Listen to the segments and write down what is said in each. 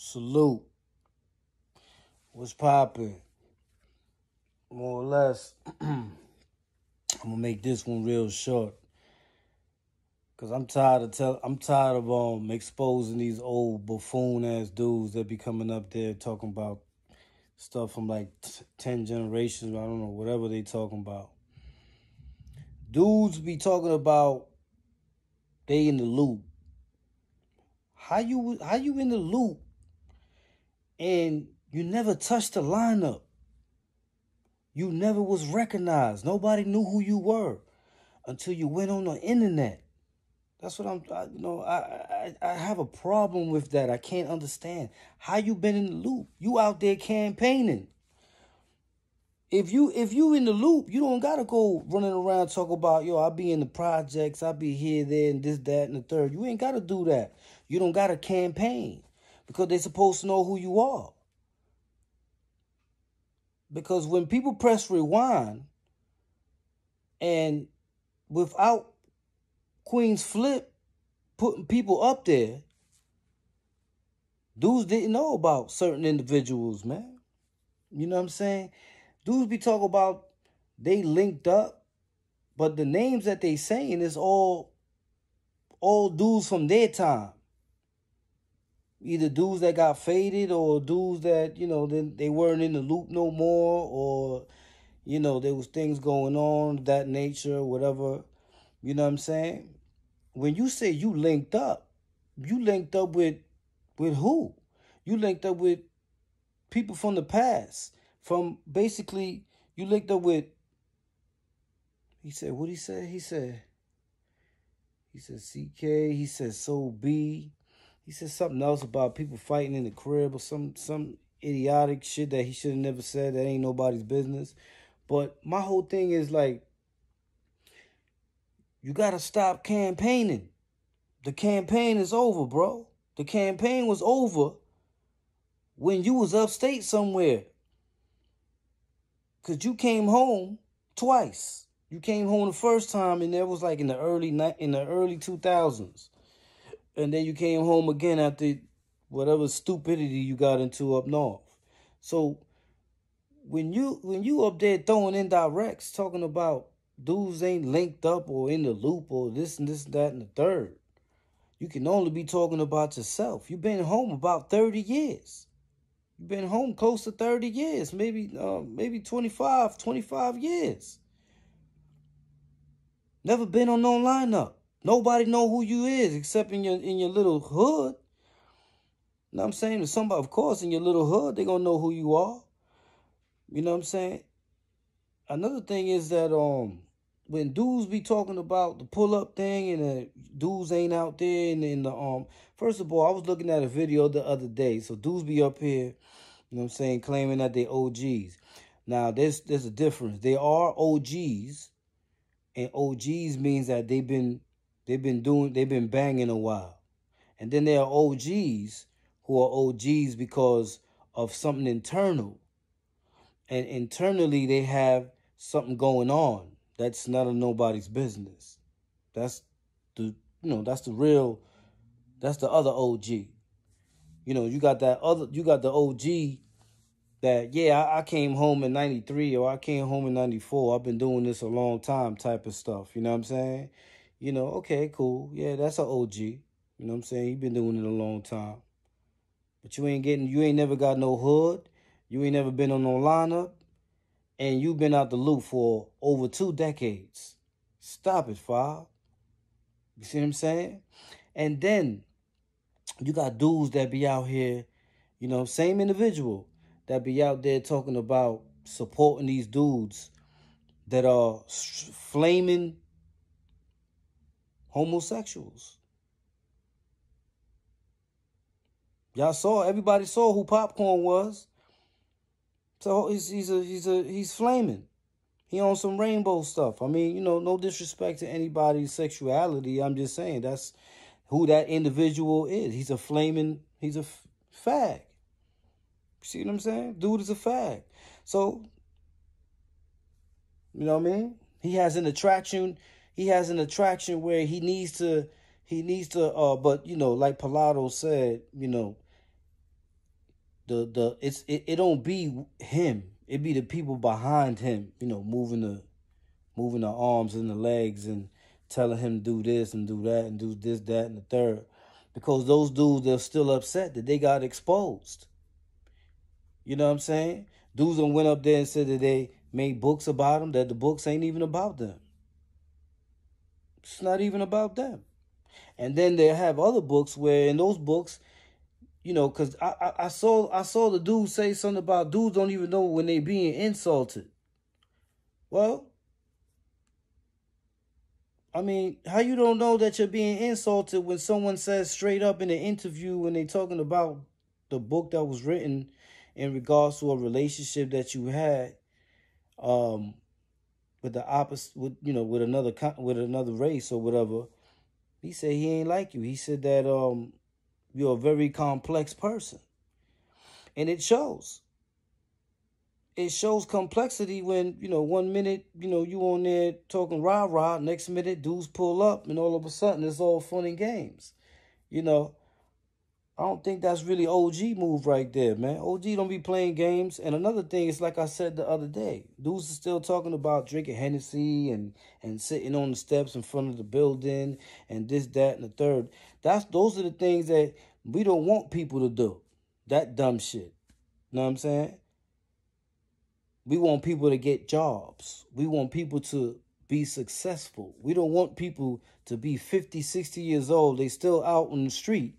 Salute. What's poppin'? More or less. I'm gonna make this one real short. Cause I'm tired of exposing these old buffoon ass dudes that be coming up there talking about stuff from like 10 generations, I don't know, whatever they talking about. Dudes be talking about they in the loop. How you in the loop and you never touched the lineup? You never was recognized. Nobody knew who you were until you went on the internet. That's what I have a problem with that. I can't understand. How you been in the loop? You out there campaigning. If you in the loop, you don't gotta go running around talking about, I be in the projects, I be here, there, and this, that, and the third. You ain't gotta do that. You don't gotta campaign because they supposed to know who you are. Because when people press rewind and without Queen's Flip putting people up there, dudes didn't know about certain individuals, man. You know what I'm saying? Dudes be talking about they linked up, but the names that they saying is all dudes from their time. Either dudes that got faded or dudes that, they weren't in the loop no more, or, there was things going on, that nature, whatever. You know what I'm saying? When you say you linked up with who? You linked up with people from the past. From basically, you linked up with, he said, what he said? He said CK, he said Soul B. He said something else about people fighting in the crib or some idiotic shit that he should have never said. That ain't nobody's business. But my whole thing is like, you got to stop campaigning. The campaign is over, bro. The campaign was over when you was upstate somewhere. Because you came home twice. You came home the first time, and that was like in the early 2000s. And then you came home again after whatever stupidity you got into up north. So when you up there throwing indirects, talking about dudes ain't linked up or in the loop or this and this, that, and the third, you can only be talking about yourself. You've been home about 30 years. You've been home close to 30 years, maybe 25 years. Never been on no lineup. Nobody know who you is except in your little hood. You know what I'm saying? Somebody, of course, in your little hood, they gonna know who you are. You know what I'm saying? Another thing is that when dudes be talking about the pull-up thing and dudes ain't out there and the first of all, I was looking at a video the other day. So dudes be up here, you know what I'm saying, claiming that they OGs. Now there's a difference. They are OGs, and OGs means that they've been banging a while. And then there are OGs who are OGs because of something internal. And internally they have something going on that's none of nobody's business. That's the other OG. You got the OG that, I came home in 93 or I came home in 94. I've been doing this a long time type of stuff. You know what I'm saying? Okay, cool. Yeah, that's an OG. You know what I'm saying? You've been doing it a long time. But you ain't never got no hood. You ain't never been on no lineup. And you've been out the loop for over 2 decades. Stop it, Fob. You see what I'm saying? And then you got dudes that be out here, same individual, that be out there talking about supporting these dudes that are flaming homosexuals. Everybody saw who Popcorn was. So he's flaming. He on some rainbow stuff. I mean, no disrespect to anybody's sexuality. I'm just saying that's who that individual is. He's a fag. See what I'm saying? Dude is a fag. So, you know what I mean? He has an attraction where he needs to, but, like Pilato said, It don't be him. It be the people behind him, moving the arms and the legs and telling him do this and do that and do this, that, and the third. Because those dudes are still upset that they got exposed. You know what I'm saying? Dudes that went up there and said that they made books about them, that the books ain't even about them. It's not even about them. And then they have other books where in those books, because I saw the dude say something about dudes don't even know when they being insulted. Well, I mean, how you don't know that you're being insulted when someone says straight up in an interview when they talking about the book that was written in regards to a relationship that you had with the opposite, with another race or whatever. He said he ain't like you. He said that you're a very complex person, and it shows. It shows complexity when, 1 minute, you on there talking rah-rah, next minute dudes pull up and all of a sudden it's all fun and games. I don't think that's really OG move right there, man. OG don't be playing games. And another thing is, like I said the other day, dudes are still talking about drinking Hennessy and sitting on the steps in front of the building and this, that, and the third. Those are the things that we don't want people to do. That dumb shit. You know what I'm saying? We want people to get jobs. We want people to be successful. We don't want people to be 50, 60 years old. They still out on the street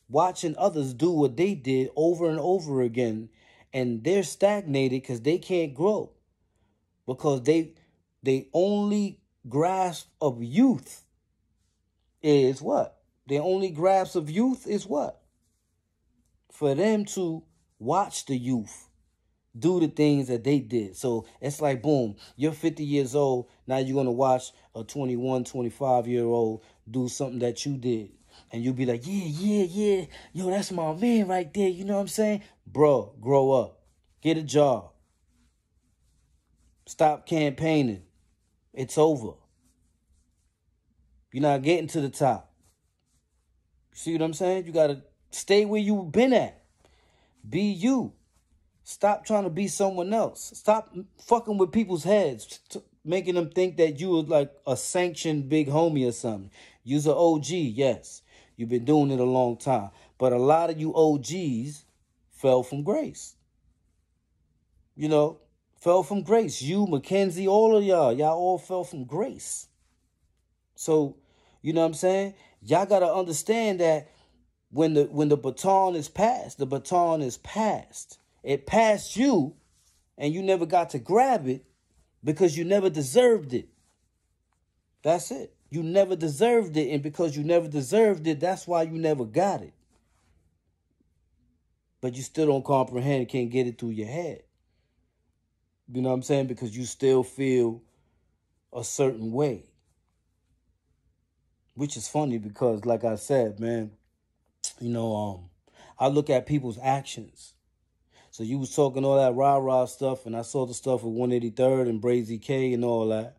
watching others do what they did over and over again. And they're stagnated because they can't grow. Because they only grasp of youth is what? Their only grasp of youth is what? For them to watch the youth do the things that they did. So it's like, boom, you're 50 years old. Now you're going to watch a 21, 25-year-old do something that you did. And you'll be like, yeah. Yo, that's my man right there. You know what I'm saying? Bro, grow up. Get a job. Stop campaigning. It's over. You're not getting to the top. See what I'm saying? You got to stay where you've been at. Be you. Stop trying to be someone else. Stop fucking with people's heads, making them think that you were like a sanctioned big homie or something. You're an OG, yes. You've been doing it a long time. But a lot of you OGs fell from grace. Fell from grace. You, Mackenzie, all of y'all all fell from grace. So, you know what I'm saying? Y'all got to understand that when the baton is passed, the baton is passed. It passed you, and you never got to grab it because you never deserved it. That's it. You never deserved it, and because you never deserved it, that's why you never got it. But you still don't comprehend, can't get it through your head. You know what I'm saying? Because you still feel a certain way. Which is funny because, like I said, man, I look at people's actions. So you was talking all that rah-rah stuff, and I saw the stuff with 183rd and Brazy K and all that.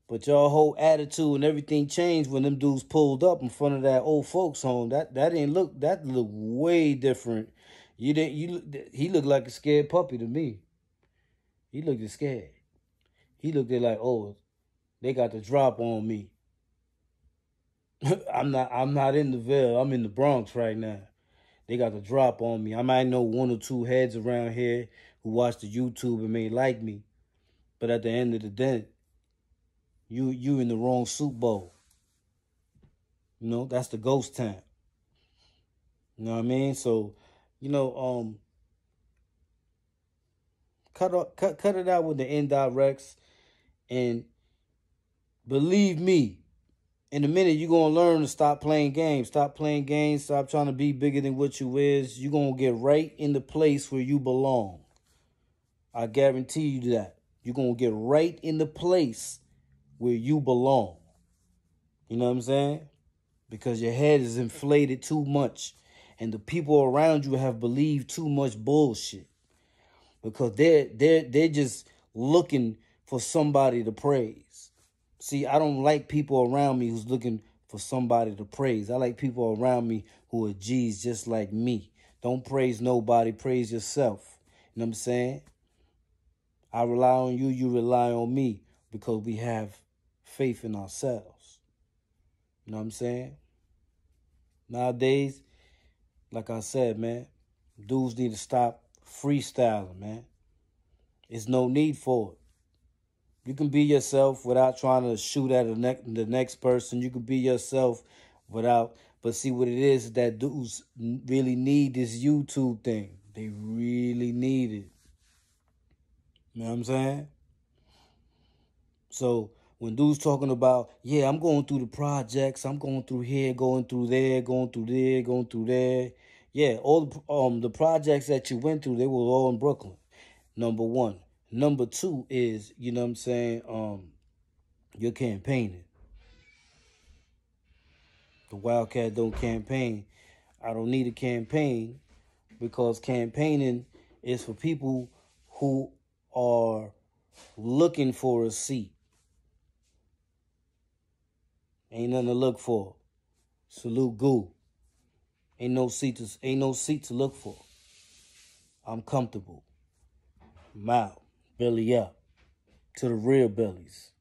But y'all whole attitude and everything changed when them dudes pulled up in front of that old folks home. That looked way different. He looked like a scared puppy to me. He looked scared. He looked at like, oh, they got the drop on me. I'm not in the Ville. I'm in the Bronx right now. They got the drop on me. I might know one or two heads around here who watch the YouTube and may like me. But at the end of the day, you in the wrong soup bowl. That's the ghost town. You know what I mean? So, cut it out with the indirects. And believe me, in a minute, you're going to learn to stop playing games. Stop playing games. Stop trying to be bigger than what you is. You're going to get right in the place where you belong. I guarantee you that. You're going to get right in the place where you belong. You know what I'm saying? Because your head is inflated too much. And the people around you have believed too much bullshit. Because they're just looking for somebody to praise. See, I don't like people around me who's looking for somebody to praise. I like people around me who are G's just like me. Don't praise nobody. Praise yourself. You know what I'm saying? I rely on you. You rely on me because we have faith in ourselves. You know what I'm saying? Nowadays, like I said, man, dudes need to stop freestyling, man. There's no need for it. You can be yourself without trying to shoot at the next person. You can be yourself without. But see what it is that dudes really need this YouTube thing. They really need it. You know what I'm saying? So when dudes talking about, yeah, I'm going through the projects, I'm going through here, going through there, going through there, going through there. Yeah, all the projects that you went through, they were all in Brooklyn. Number one. Number two is, you know what I'm saying, you're campaigning. The Wildcat don't campaign. I don't need a campaign because campaigning is for people who are looking for a seat. Ain't nothing to look for. Salute goo. Ain't no seat to look for. I'm comfortable. I'm out. Belly up. To the real bellies.